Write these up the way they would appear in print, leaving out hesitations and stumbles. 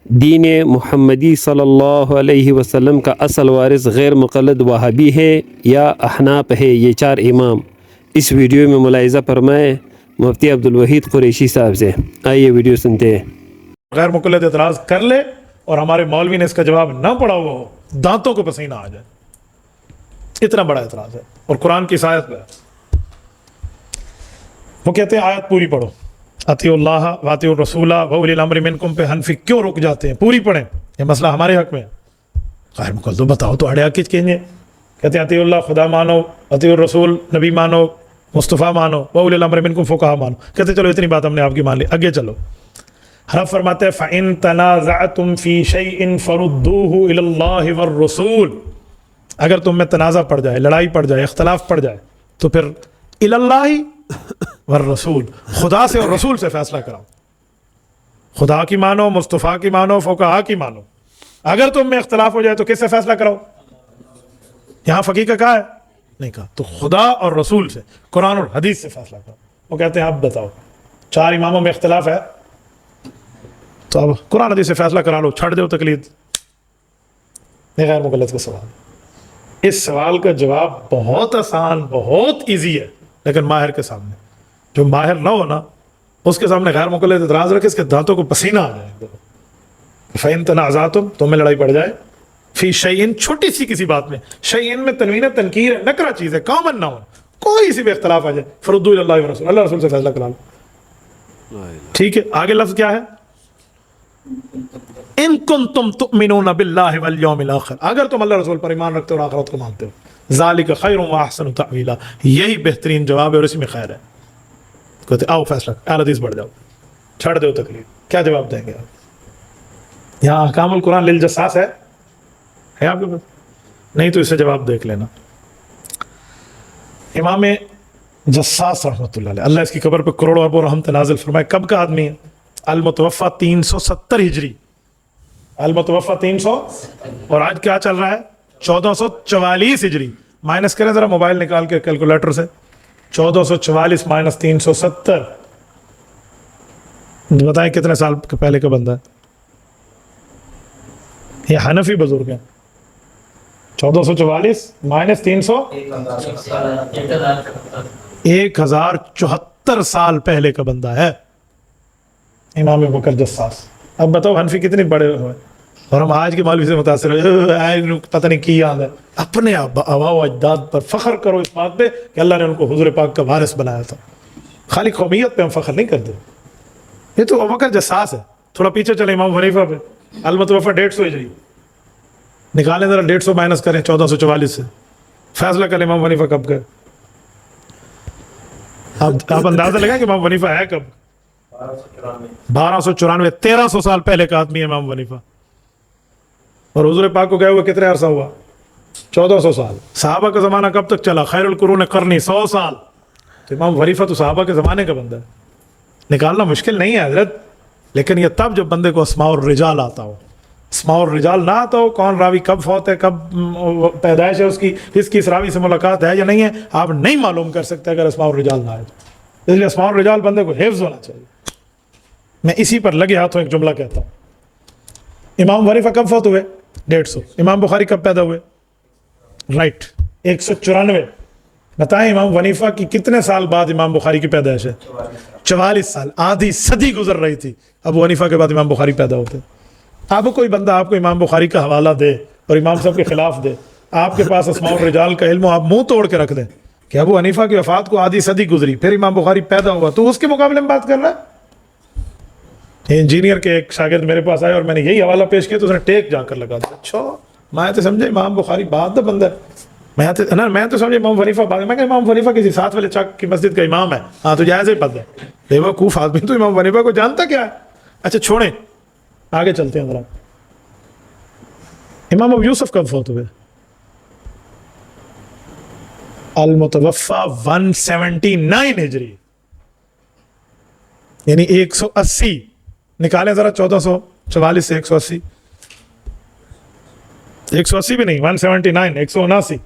دین محمدی صلی اللہ علیہ وسلم کا اصل وارث غیر مقلد وہابی ہے یا احناف ہے؟ یہ چار امام اس ویڈیو میں ملاحظہ فرمائیں مفتی عبدالوحید قریشی صاحب سے۔ آئیے ویڈیو سنتے ہیں۔ غیر مقلد اعتراض کر لے اور ہمارے مولوی نے اس کا جواب نہ پڑھا ہوا ہو، دانتوں کو پسینہ آ جائے، اتنا بڑا اعتراض ہے۔ اور قرآن کی آیت میں وہ کہتے ہیں آیت پوری پڑھو، اطیعوا اللہ واطیعوا الرسول واولی الامر منکم پہ حنفی کیوں رک جاتے ہیں؟ پوری پڑھیں، یہ مسئلہ ہمارے حق میں ہے۔ غیر مقلد بتاؤ تو اڑیا کچھ کہیں گے، کہتے ہیں اطیعوا اللہ خدا مانو، اطیعوا الرسول نبی مانو، مصطفیٰ مانو، واولی الامر منکم فقہا مانو۔ کہتے چلو اتنی بات ہم نے آپ کی مان لی، آگے چلو۔ رب فرماتے ہیں فَإِن تَنَازَعْتُمْ فِي شَيْءٍ فَرُدُّوهُ إِلَى اللَّهِ وَالرَّسُولِ، اگر تم میں تنازع پڑ جائے، لڑائی پڑ جائے، اختلاف پڑ جائے تو پھر إِلَى اللَّهِ وَالرَّسُولِ، خدا سے اور رسول سے فیصلہ کراؤ۔ خدا کی مانو، مصطفیٰ کی مانو، فقہا کی مانو۔ اگر تم میں اختلاف ہو جائے تو کس سے فیصلہ کراؤ؟ یہاں فقیہ کا کہا ہے؟ نہیں کہا، تو خدا اور رسول سے، قرآن اور حدیث سے فیصلہ کرو۔ وہ کہتے ہیں اب بتاؤ چار اماموں میں اختلاف ہے تو اب قرآن حدیث سے فیصلہ کرا لو، چھڑ دو تقلید۔ یہ غیر مقلد کا سوال، اس سوال کا جواب بہت آسان، بہت ایزی ہے، لیکن ماہر کے سامنے، جو ماہر نہ ہو نا اس کے سامنے غیر مقلد اعتراض رکھے، اس کے دانتوں کو پسینہ آ جائے۔ فَإِن تَنَازَعْتُمْ، تم میں لڑائی پڑ جائے، فی شیئن، چھوٹی سی کسی بات میں، شیئن میں تنوین تنکیر ہے، نکرہ چیز ہے، کامن نہ ہو، کوئی سی بھی اختلاف آ جائے، فردوا الی اللہ ورسول، اللہ رسول سے فیصلہ کرا لو۔ ٹھیک ہے، آگے لفظ کیا ہے؟ ان کنتم تؤمنون باللہ والیوم الآخر، اگر تم اللہ رسول پر ایمان رکھتے ہو اور آخرت کو مانتے ہو، ذالک خیر واحسن تأویلا، یہی بہترین جواب ہے اور اسی میں خیر ہے۔ کہتے آؤ فیصلہ، اہل حدیث بڑھ جاؤ، چھڑ دو تکلیف، کیا جواب دیں گے آپ؟ یہاں احکام القرآن للجساس ہے آپ کے پاس؟ نہیں تو اس سے جواب دیکھ لینا۔ امام جساس رحمۃ اللہ علیہ، اللہ اس کی قبر پہ کروڑوں اربوں رحمت نازل فرمائے، کب کا آدمی ہے؟ المتوفا 370 ہجری، المتوفا 300، اور آج کیا چل رہا ہے؟ 1444 ہجری۔ مائنس کریں ذرا موبائل نکال کے کیلکولیٹر سے، 1444 مائنس 370، بتائیں کتنے سال پہلے کا بندہ ہے؟ یہ حنفی بزرگ ہیں، 1444 مائنس 300، 1074 سال پہلے کا بندہ ہے امام بکر جساس۔ اب بتاؤ حنفی کتنے بڑے ہوئے، اور ہم آج کے مولوی سے متاثر ہوئے، پتہ نہیں کی یاد ہے۔ اپنے آباء و اجداد پر فخر کرو اس بات پہ کہ اللہ نے ان کو حضور پاک کا وارث بنایا تھا، خالی قومیت پہ ہم فخر نہیں کرتے۔ یہ تو ابو بکر جساس ہے۔ تھوڑا پیچھے چلے امام حنیفہ پہ، المتوفا 150 ہجری، نکالیں ذرا 150 مائنس کریں 1444 سے، فیصلہ کریں امام حنیفہ کب گئے۔ آپ اندازہ لگائیں کہ امام حنیفہ ہے کب؟ 1294، 1300 سال پہلے کا آدمی ہے امام حنیفہ، اور حضور پاک کو گئے ہوئے کتنے عرصہ ہوا؟ 1400 سال۔ صحابہ کا زمانہ کب تک چلا؟ خیر القرون قرنی، 100 سال۔ تو امام حنیفہ تو صحابہ کے زمانے کا بندہ ہے، نکالنا مشکل نہیں ہے حضرت، لیکن یہ تب جب بندے کو اسماء الرجال آتا ہو۔ اسماء الرجال نہ آتا ہو، کون راوی کب فوت ہے، کب پیدائش ہے اس کی، اس راوی سے ملاقات ہے یا نہیں ہے، آپ نہیں معلوم کر سکتے اگر اسماء الرجال نہ آئے۔ اس لیے اسماء الرجال بندے کو حفظ ہونا چاہیے۔ میں اسی پر لگے ہاتھوں ایک جملہ کہتا ہوں، امام حنیفہ کب فوت ہوئے؟ 150۔ امام بخاری کب پیدا ہوئے؟ رائٹ، 194۔ بتائیں امام حنیفہ کی کتنے سال بعد امام بخاری کی پیدائش ہے؟ 44 سال، آدھی صدی گزر رہی تھی ابو حنیفہ کے بعد امام بخاری پیدا ہوتے۔ اب کوئی بندہ آپ کو امام بخاری کا حوالہ دے اور امام صاحب کے خلاف دے، آپ کے پاس اسماء الرجال کا علم ہو، آپ منہ توڑ کے رکھ دیں کہ ابو حنیفہ کی وفات کو آدھی صدی گزری پھر امام بخاری پیدا ہوا، تو اس کے مقابلے میں بات کر رہا ہے۔ انجینئر کے ایک شاگرد میرے پاس آئے اور میں نے یہی حوالہ پیش کیا تو اس نے ٹیک جا کر لگا دیا، اچھا میں تو سمجھے امام بخاری بعد کا بندہ ہے، میں تو سمجھے امام حنیفہ بعد، میں کہ امام حنیفہ کسی ساتھ والے چک کی مسجد کا امام ہے، ہاں تو جائز ہی پتہ ہے، بیوقوف آدمی تو امام حنیفہ کو جانتا کیا ہے۔ اچھا چھوڑیں، آگے چلتے ہیں ذرا۔ امام ابو یوسف کب فوت ہوئے؟ المتوفا 179 ہجری، یعنی 180۔ نکالیں ذرا 1444 سے 180، 180 بھی نہیں، 179، 179،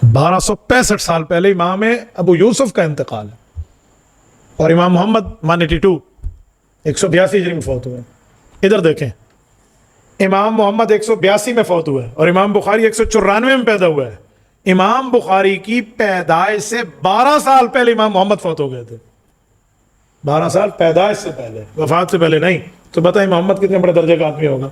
1265 سال پہلے امام ابو یوسف کا انتقال ہے، اور امام محمد 182۔ 182 हिजरी में फौत हुए। इधर देखें, इमाम मोहम्मद 182 में फौत हुआ है और इमाम बुखारी 194 में पैदा हुआ है। इमाम बुखारी की पैदाइश से 12 साल पहले इमाम मोहम्मद फौत हो गए थे। 12 साल पैदाइश से पहले, वफात से पहले नहीं। तो बताइए मोहम्मद कितने बड़े दर्जे का आदमी होगा।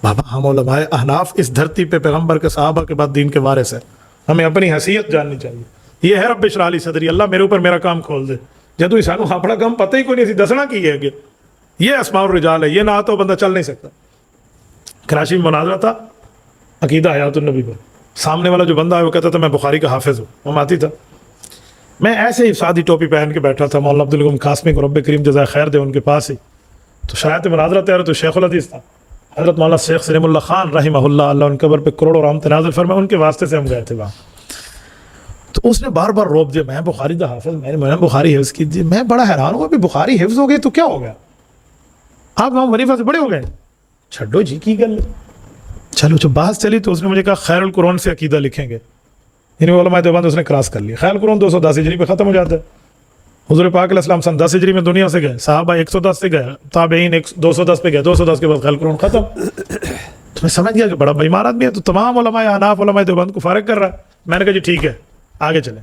बाबा हम उलमाए अहनाफ इस धरती पे पैगंबर के सहाबा के बाद दीन के वारिस है। हमें अपनी हैसियत जाननी चाहिए। ये है रब इश्रा ली सदरी, अल्लाह मेरे ऊपर मेरा काम खोल दे। जदों सानू अपना काम पता ही कोई नहीं, दसना की है कि ये अस्माउर रिजाल है, ये ना तो बंदा चल नहीं सकता। कराची में मुनाजरा था अकीदा हयातुन नबी पर, सामने वाला जो बंदा है वो कहता था मैं बुखारी का हाफिज हूँ, वो माती था। मैं ऐसे ही सादी टोपी पहन के बैठा था, मौलाना अब्दुल गनी कासमी को रब्बे करीम जज़ाए खैर दे उनके पास ही। तो शायद मुनाजरा तैयार, तो शेखुल हदीस था हज़रत मौलाना शेख सलीमुल्लाह खान रहमहुल्लाह, अल्लाह उनके क़ब्र पे करोड़ों रहमत नाज़िल फरमाए, उनके वास्ते से हम गए थे वहाँ। तो उसने बार बार रोक दिया मैं बुखारी दा हाफिज, मैंने बुखारी हिफ्ज़ कीजिए। मैं बड़ा हैरान हुआ, अभी बुखारी हिफ्ज़ हो गई तो क्या हो गया, आप वहाँ वरीफा से बड़े हो गए। छड्डो जी की गल, चलो जब बात चली तो उसने मुझे कहा खैरुल कुरान से अकीदा लिखेंगे। इन उलमाए देवबंद उसने क्रॉस कर लिया। खैरुल कुरान 210 हिजरी पे ख़त्म हो जाता है। हुज़ूर पाक अलैहिस्सलाम सन 10 हिजरी में दुनिया से गए, सहाबा 110 से गए, ताबईन 210 पे गए, 210 के बाद खैरुल कुरान ख़त्म। तो मैं समझ गया कि बड़ा बेईमान आदमी है। तो तमाम उलमाए अहनाफ उलमाए देवबंद को फारिग कर रहा है। मैंने कहा जी ठीक है आगे चले।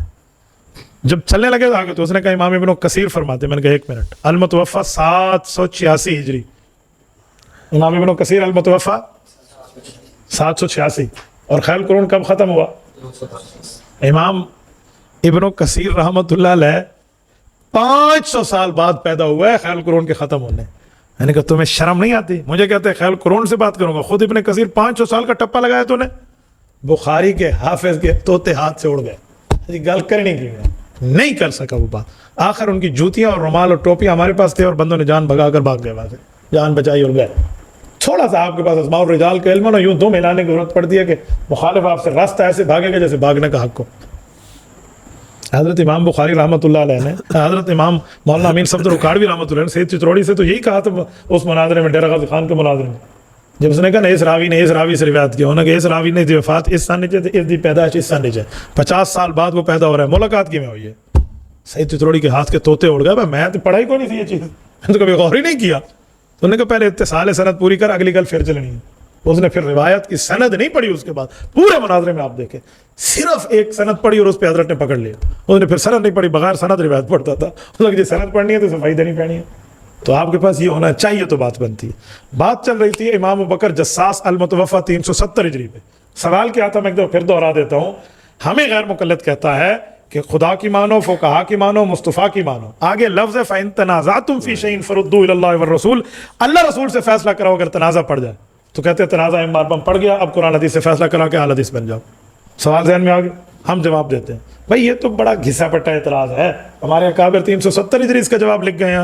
जब चलने लगे तो आगे, तो उसने कहा इमाम इब्न कसीर फरमाते। मैंने कहा एक मिनट, अल मुतवफ़ा 786 हिजरी, इमाम इब्न कसीर अल मुतवफ़ा 786, और खैरुल कुरान कब ख़त्म हुआ। इमाम इब्न कसीर रहमतुल्लाह अलैह 500 साल बाद पैदा हुआ है खैरुल कुरान के ख़त्म होने। मैंने कहा तुम्हें शर्म नहीं आती, मुझे कहते हैं खैरुल कुरान से बात करूंगा, खुद इब्न कसीर 500 साल का टप्पा लगाया तूने। बुखारी के हाफिज के तोते हाथ से उड़ गए, गल करनी की नहीं कर सका वो बात। आखिर उनकी जूतियां और रुमाल और टोपियां हमारे पास थे और बंदों ने जान भगा कर भाग गए वहां से, जान बचाई और गए। थोड़ा सा आपके पास अस्माउर रिजाल का इल्म ना, यूं दो मिलाने की जरूरत पड़ती है कि मुखालिफ आपसे रास्ता ऐसे भागेगा जैसे भागने का हक हो। हजरत इमाम बुखारी रहमतुल्लाह अलैह ने, हजरत इमाम मौलाना अमीन सफदर उकाड़वी रहमतुल्लाह अलैह ने सैयद चित्रोड़ी से तो यही कहा था उस मुनाजरे में, डेरा गाजी खान के मुनाजरे में, जब उसने कहा ना इस रावी ने इस रावी से रिवायत किया, उन्होंने कहा इस रावी ने वफात इस सन नीचे इस दी पैदाइश इस सन नीचे, 50 साल बाद वो पैदा हो रहा है, मुलाकात की में हुई है। सैयद चित्रोड़ी के हाथ के तोते उड़ गए। मैं तो पढ़ाई को नहीं थी ये चीज़, मैंने तो कभी गौर ही नहीं किया। तो उन्होंने कहा पहले इत्तिसाल सनद पूरी कर, अगली कल फिर चलनी है। उसने फिर रिवायत की सनद नहीं पढ़ी, उसके बाद पूरे मुनाजरे में आप देखें सिर्फ एक सनद पढ़ी और उस पर हजरत ने पकड़ लिया। उसने फिर सनद नहीं पढ़ी, बगैर सनद रिवायत पढ़ता था। उसने जी सनद पढ़नी है तो सफाई देनी पड़नी है, तो आपके पास ये होना चाहिए तो बात बनती है। बात चल रही थी इमाम अबू बकर जस्सास अल मुतवफ़ा 370 हिजरी पे। सवाल क्या था मैं एक दफ़ा फिर दोहरा देता हूँ। हमें गैर मुकल्लद कहता है कि खुदा की मानो, फ़ुक़हा की मानो, मुस्तफ़ा की मानो। आगे लफ्ज़ फ़इन तनाज़अतुम फ़ी शैइन फ़रुद्दू इलल्लाहि व रसूल, अल्लाह रसूल से फैसला कराओ। अगर तनाज़ा पड़ जाए तो कहते हैं तनाज़ा एक बार पड़ गया, अब कुरान हदीस से फैसला करा के अहल हदीस बन जाओ। सवाल ज़हन में आ गया, हम जवाब देते हैं भाई ये तो बड़ा घिसा पट्टा एतराज़ है। हमारे अकाबिर 370 हिजरी इसका जवाब लिख गए हैं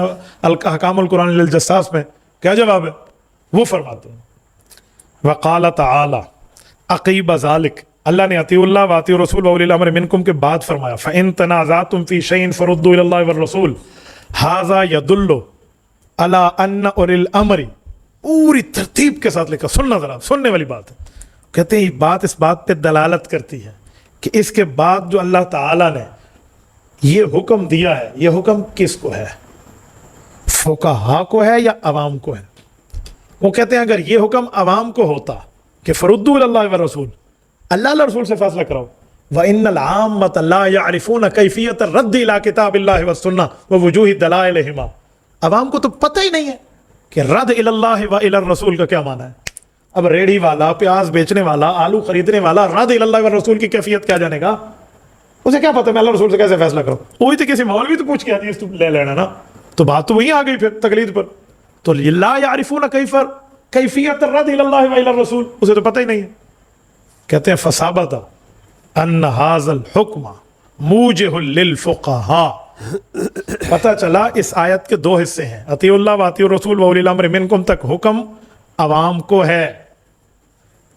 अहकामुल कुरान लिल जस्सास में। क्या जवाब है वो फरमाते हैं, वक़ाल तआला अक़ीब ज़ालिक, अल्लाह ने अतीउल्लाह व अतीउर रसूल व उलिल अम्र मिनकुम के बाद फरमाया फ़इन तनाज़अतुम फ़ी शैइन फ़रुद्दू इलल्लाहि व रसूल हाज़ा यदुल्लु अला अन्न उलिल अम्री। पूरी तरतीब के साथ लिखा, सुनना जरा, सुनने वाली बात है। कहते हैं बात इस बात पे दलालत करती है कि इसके बाद जो अल्लाह ताला ने ये हुक्म दिया है, ये हुक्म किसको है, फुक़हा को है या अवाम को है। वो कहते हैं अगर ये हुक्म अवाम को होता कि फरुद्दू इलल्लाहि व रसूल, अल्लाह रसूल से फैसला कराओ, व इन्नल आम्मत ला यअरिफून कैफियत रद्द इला किताबिल्लाहि व सुन्नह व वजूह दलाइलहिमा। अवाम को तो पता ही नहीं है कि रद्द इलल्लाहि व इलर रसूल का क्या माना है। अब रेडी वाला, प्याज बेचने वाला, आलू खरीदने वाला रद्द इलल्लाहि व रसूल की कैफियत क्या जानेगा, उसे क्या पता मैं अल्लाह रसूल से कैसे फैसला करूं। वही तो किसी मौलवी तो पूछ के हदीस तो ले लेना ना, तो बात तो वही आ गई फिर तकलीद पर। तो ला यारिफून कैफियत रद्द इलल्लाहि व इलर रसूल, उसे तो पता ही नहीं है। कहते हैं फसाबता अन्न हाज़ल हुक्म मूजिहुल लिल फुक़हा। पता चला इस आयत के दो हिस्से हैं, अतीउल्लाह व अतीउर रसूल व उलिल अम्र मिनकुम तक हुक्म अवाम को है,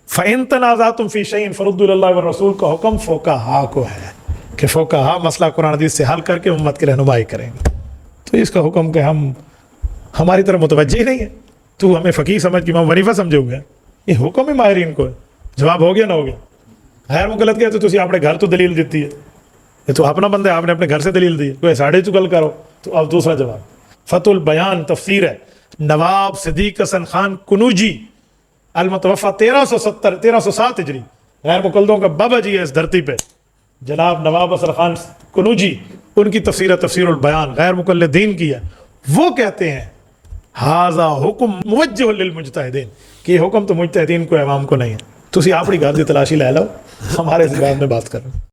फ़इन तनाज़अतुम फ़ी शैइन फ़रुद्दू इलल्लाहि व रसूल का हुक्म फ़ुक़हा को है कि फ़ुक़हा मसला कुरान हदीस से हल करके उम्मत की रहनुमाई करेंगे। तो इसका हुक्म कि हम हमारी तरफ मुतवज्जे ही नहीं है, तू हमें फ़कीह समझ के इमाम वनीफा समझे हुए हैं, ये हुक्म ही माहिरीन को है। जवाब हो गया ना हो गया। गैर मुकल्लद कहे तो तुसी अपने घर तो दलील दी है, ये तो अपना बंदा है, आपने अपने घर से दलील दी, कोई साढ़े चुगल करो। तो अब दूसरा जवाब, فتح البیان تفسیر ہے، نواب صدیق حسن خان کنوجی المتوفا 1307 ہجری، غیر مقلدوں کا بابا جی ہے اس دھرتی پہ، جناب نواب حسن خان کنوجی، ان کی تفسیر ہے تفسیر البیان، غیر مقلدین کی ہے۔ وہ کہتے ہیں ھذا حکم موجہ للمجتہدین، کہ یہ حکم تو مجتہدین کو عوام کو نہیں ہے۔ تسی اپنی گل دی تلاشی لے لو، ہمارے اس بات میں بات کر رہے ہیں۔